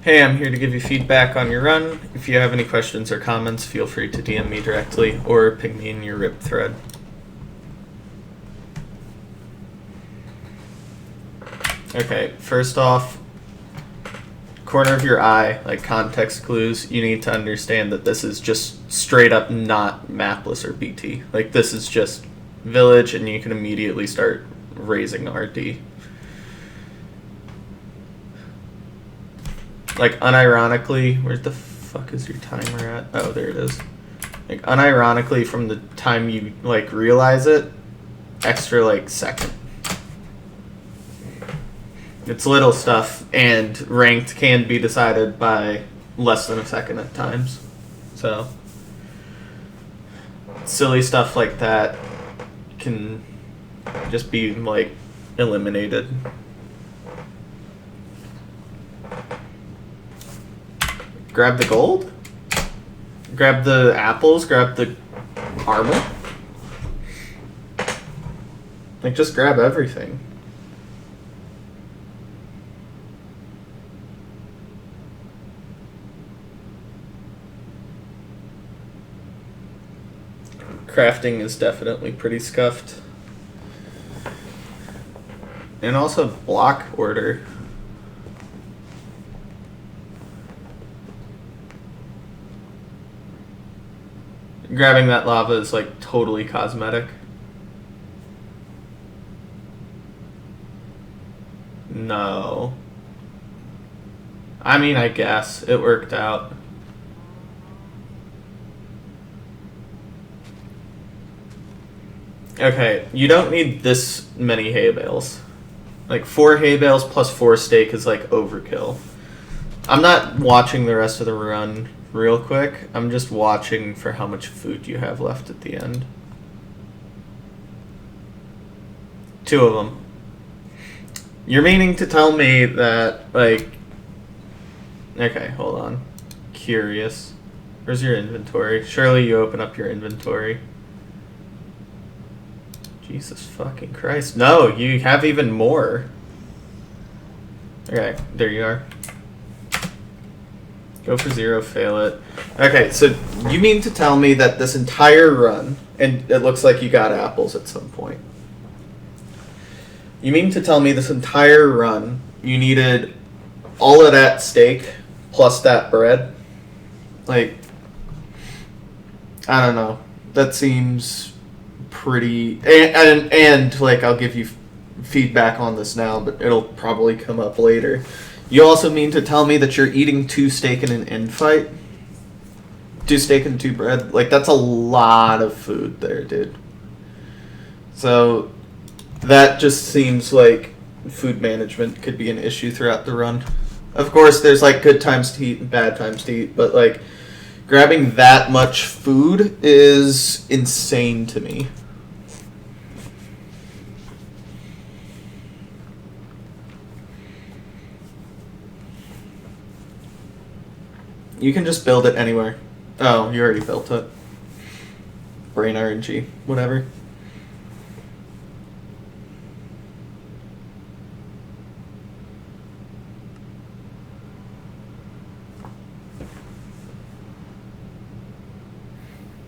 Hey, I'm here to give you feedback on your run. If you have any questions or comments, feel free to DM me directly or ping me in your RIP thread. Okay, first off, corner of your eye, like context clues, you need to understand that this is just straight up not mapless or BT. Like, this is just village, and you can immediately start raising RD. Like, unironically, where the fuck is your timer at? Oh, there it is. Like, unironically, from the time you, like, realize it, extra, like, second. It's little stuff, and ranked can be decided by less than a second at times. So, silly stuff like that can just be, like, eliminated. Grab the gold? Grab the apples? Grab the armor? Like, just grab everything. Crafting is definitely pretty scuffed. And also block order. Grabbing that lava is like totally cosmetic. No. I mean, I guess it worked out. Okay, you don't need this many hay bales. Like 4 hay bales plus 4 steak is like overkill. I'm not watching the rest of the run real quick. I'm just watching for how much food you have left at the end. 2 of them. You're meaning to tell me that, like... Okay, hold on. Curious. Where's your inventory? Surely you open up your inventory. Jesus fucking Christ. No, you have even more. Okay, there you are. Go for 0, fail it. Okay, so you mean to tell me that this entire run, and it looks like you got apples at some point. You mean to tell me this entire run, you needed all of that steak plus that bread? Like, I don't know. That seems pretty... And like, I'll give you feedback on this now, but it'll probably come up later. You also mean to tell me that you're eating 2 steak in an end fight? 2 steak and 2 bread? Like, that's a lot of food there, dude. So, that just seems like food management could be an issue throughout the run. Of course, there's, like, good times to eat and bad times to eat, but, like, grabbing that much food is insane to me. You can just build it anywhere. Oh, you already built it. Brain RNG, whatever.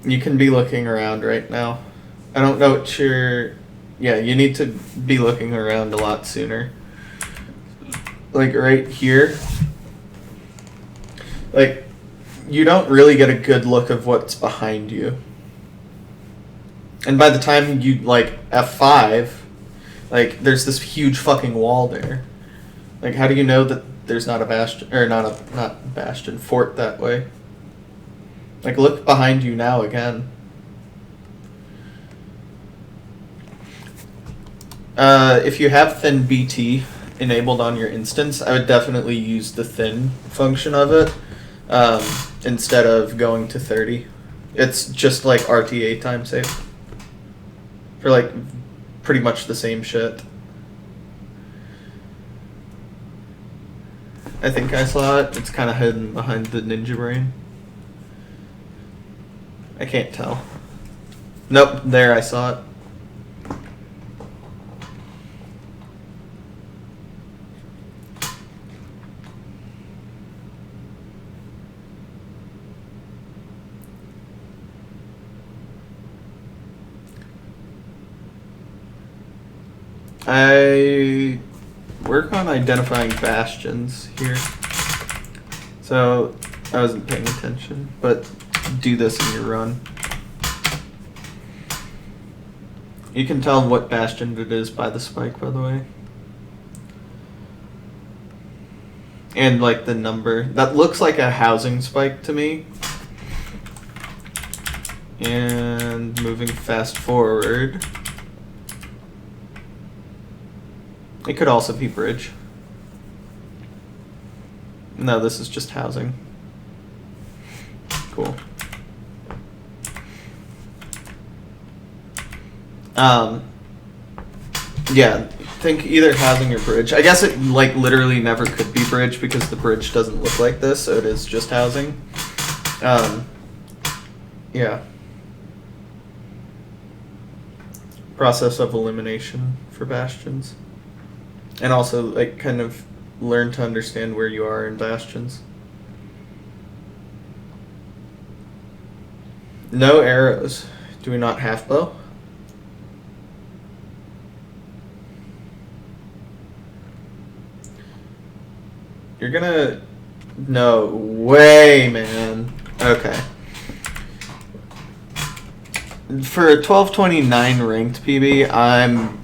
You can be looking around right now. I don't know what you're... Yeah, you need to be looking around a lot sooner. Like right here. Like, you don't really get a good look of what's behind you. And by the time you, like, F5, like, there's this huge fucking wall there. Like, how do you know that there's not a bastion, or not bastion, fort that way? Like, look behind you now again. If you have thin BT enabled on your instance, I would definitely use the thin function of it. Instead of going to 30. It's just like RTA time save. For like pretty much the same shit. I think I saw it. It's kind of hidden behind the ninja brain. I can't tell. Nope, there I saw it. I work on identifying bastions here. So I wasn't paying attention, but do this in your run. You can tell what bastion it is by the spike, by the way. And like the number. That looks like a housing spike to me. And moving fast forward. It could also be bridge. No, this is just housing. Cool. Yeah, think either housing or bridge. I guess it like literally never could be bridge because the bridge doesn't look like this, so it is just housing. Yeah. Process of elimination for bastions. And also like kind of learn to understand where you are in bastions. No arrows. Do we not half bow? You're gonna... No way, man. Okay. For a 1229 ranked PB,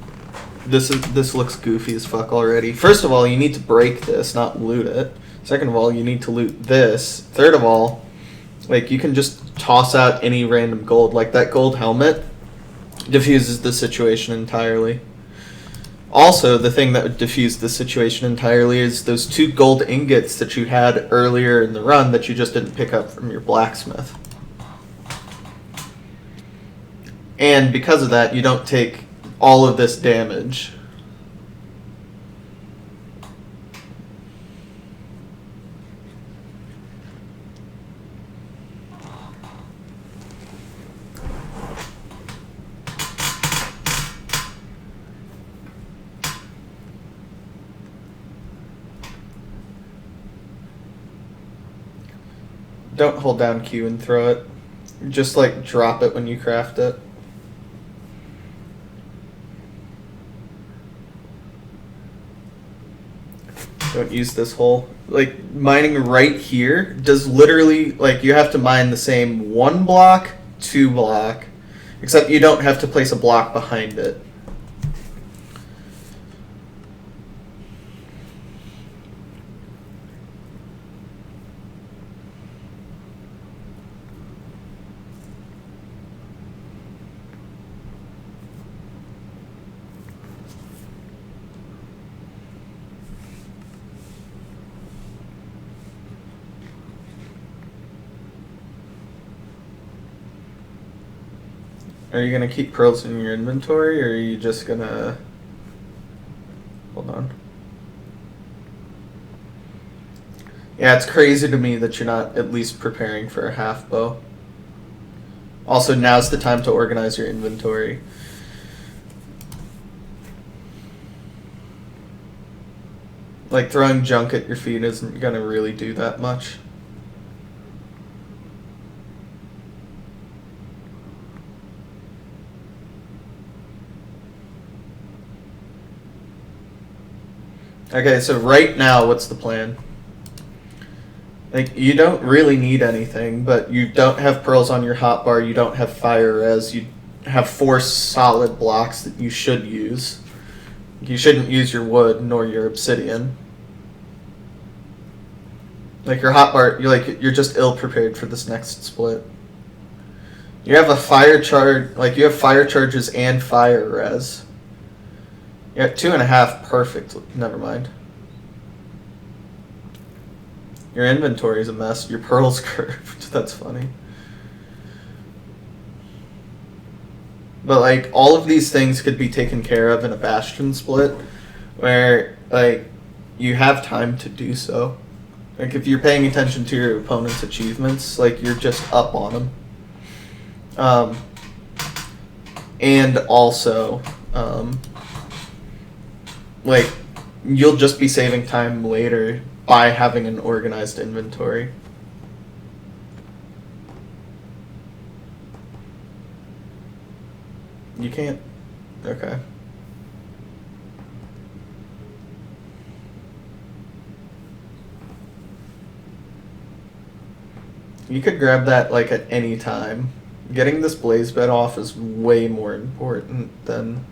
this looks goofy as fuck already. First of all, you need to break this, not loot it. Second of all, you need to loot this. Third of all, like you can just toss out any random gold. Like that gold helmet diffuses the situation entirely. Also, the thing that would diffuse the situation entirely is those 2 gold ingots that you had earlier in the run that you just didn't pick up from your blacksmith. And because of that, you don't take all of this damage. Don't hold down Q and throw it. Just like drop it when you craft it. Don't use this hole. Like mining right here does literally, like you have to mine the same 1 block, 2 block, except you don't have to place a block behind it. Are you going to keep pearls in your inventory, or are you just going to... Hold on. Yeah, it's crazy to me that you're not at least preparing for a half bow. Also, now's the time to organize your inventory. Like, throwing junk at your feet isn't going to really do that much. Okay, so right now, what's the plan? Like, you don't really need anything, but you don't have pearls on your hotbar, you don't have fire res, you have 4 solid blocks that you should use. You shouldn't use your wood, nor your obsidian. Like, your hotbar, you're just ill-prepared for this next split. You have a fire charge, like, you have fire charges and fire res. Yeah, 2.5, perfect. Never mind. Your inventory is a mess. Your pearl's curved. That's funny. But like all of these things could be taken care of in a bastion split, where like you have time to do so. Like if you're paying attention to your opponent's achievements, like you're just up on them. And also. Like, you'll just be saving time later by having an organized inventory. You can't? Okay. You could grab that like at any time. Getting this blaze bed off is way more important than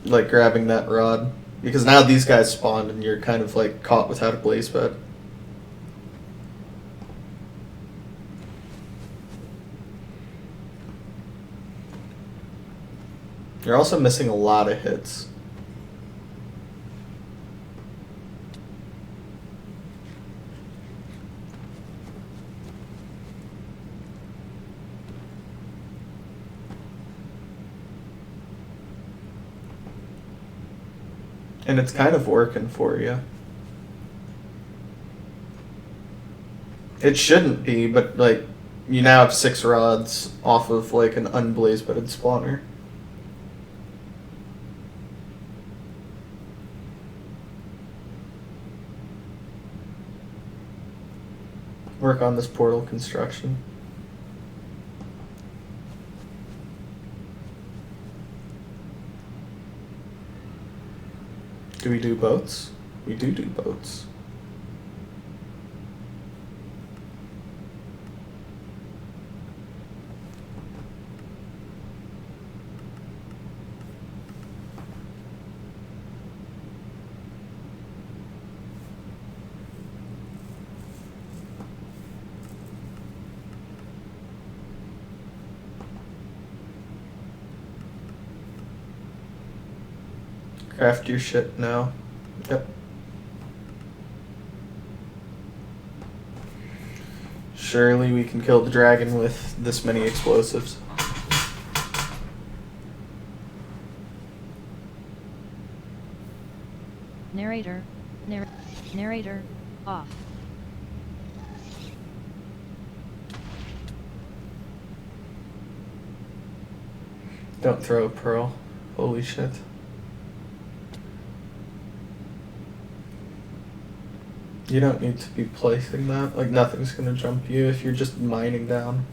like grabbing that rod. Because now these guys spawned and you're kind of like caught without a blaze bed. You're also missing a lot of hits. And it's kind of working for you. It shouldn't be, but like, you now have 6 rods off of like an unblaze bedded spawner. Work on this portal construction. Do we do boats? We do boats. Craft your shit now. Yep. Surely we can kill the dragon with this many explosives. Narrator off. Don't throw a pearl. Holy shit. You don't need to be placing that. Like, nothing's gonna jump you if you're just mining down.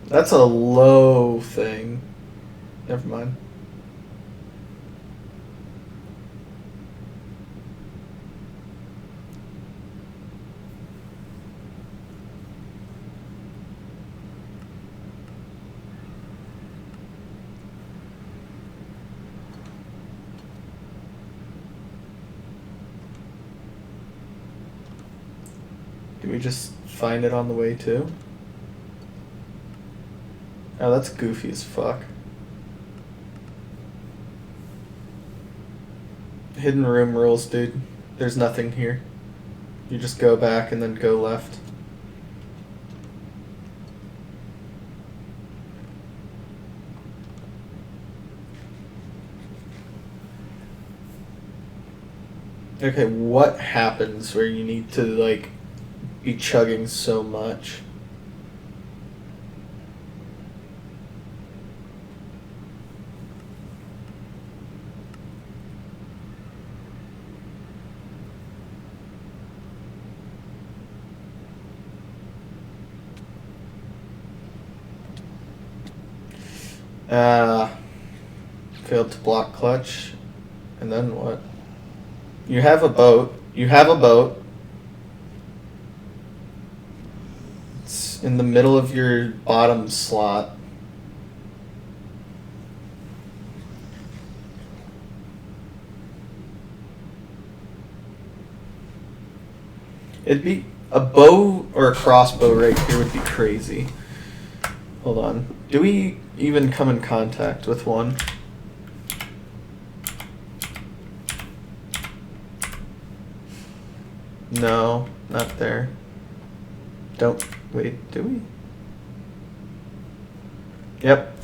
That's a low thing. Never mind. Do we just find it on the way too? Oh, that's goofy as fuck. Hidden room rules, dude. There's nothing here. You just go back and then go left. Okay, what happens where you need to, like, be chugging so much? Failed to block clutch. And then what? You have a boat. You have a boat. It's in the middle of your bottom slot. It'd be a bow or a crossbow right here would be crazy. Hold on. Do we even come in contact with one? No, not there. Don't, wait, do we? Yep.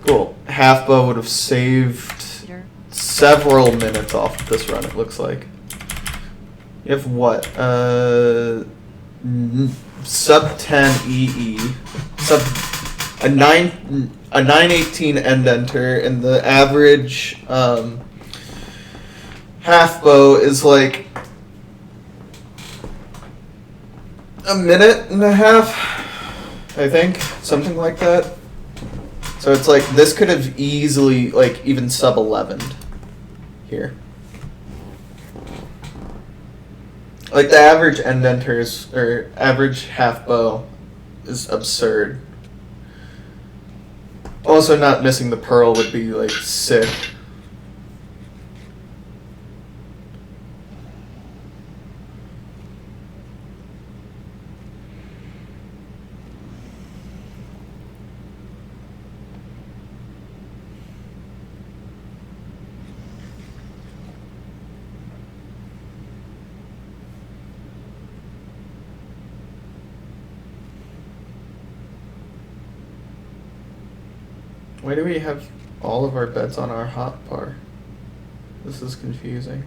Cool. Half bow would have saved several minutes off of this run, it looks like. You have what? Sub 10 EE. A 918 end enter, and the average half bow is like a minute and a half, I think, something like that. So it's like this could have easily like even sub 11'd here. Like the average end enters or average half bow is absurd. Also, not missing the pearl would be like sick. Why do we have all of our bets on our hot bar? This is confusing.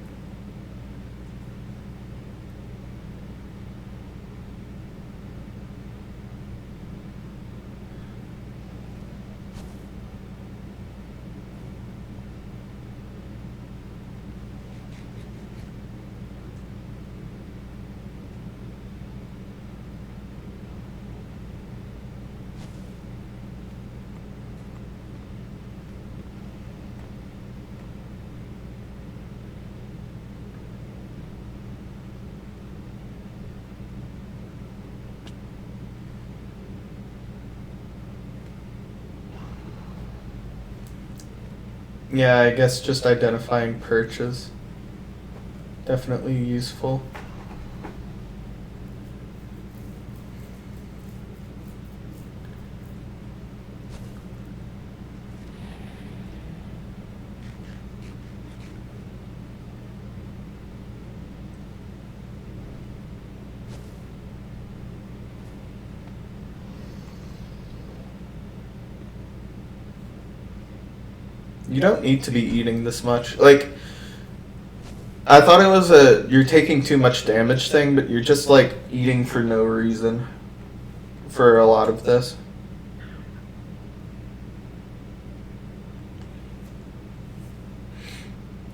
Yeah, I guess just identifying perches. Definitely useful. You don't need to be eating this much. Like, I thought it was a you're taking too much damage thing, but you're just like eating for no reason for a lot of this.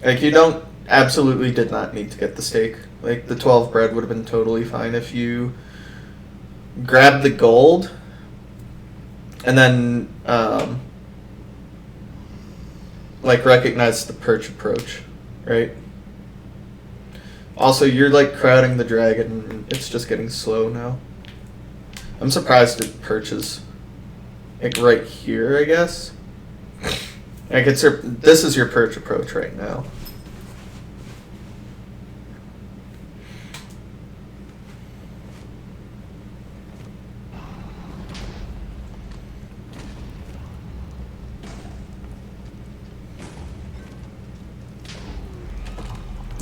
Like, you don't absolutely did not need to get the steak. Like, the 12 bread would have been totally fine if you grabbed the gold and then like recognize the perch approach, right? Also, you're like crowding the dragon. It's just getting slow now. I'm surprised it perches like right here, I guess. Like this is your perch approach right now.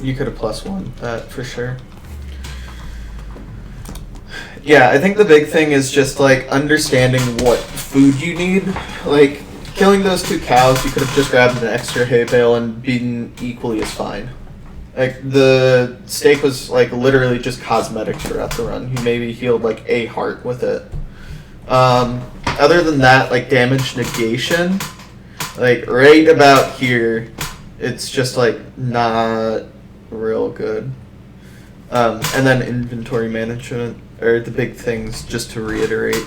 You could have +1 that for sure. Yeah, I think the big thing is just like understanding what food you need. Like killing those 2 cows, you could have just grabbed an extra hay bale and been equally as fine. Like the steak was like literally just cosmetic throughout the run. You maybe healed like a heart with it. Other than that, like damage negation, like right about here, it's just like not real good. And then inventory management are the big things, just to reiterate,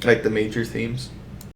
like the major themes.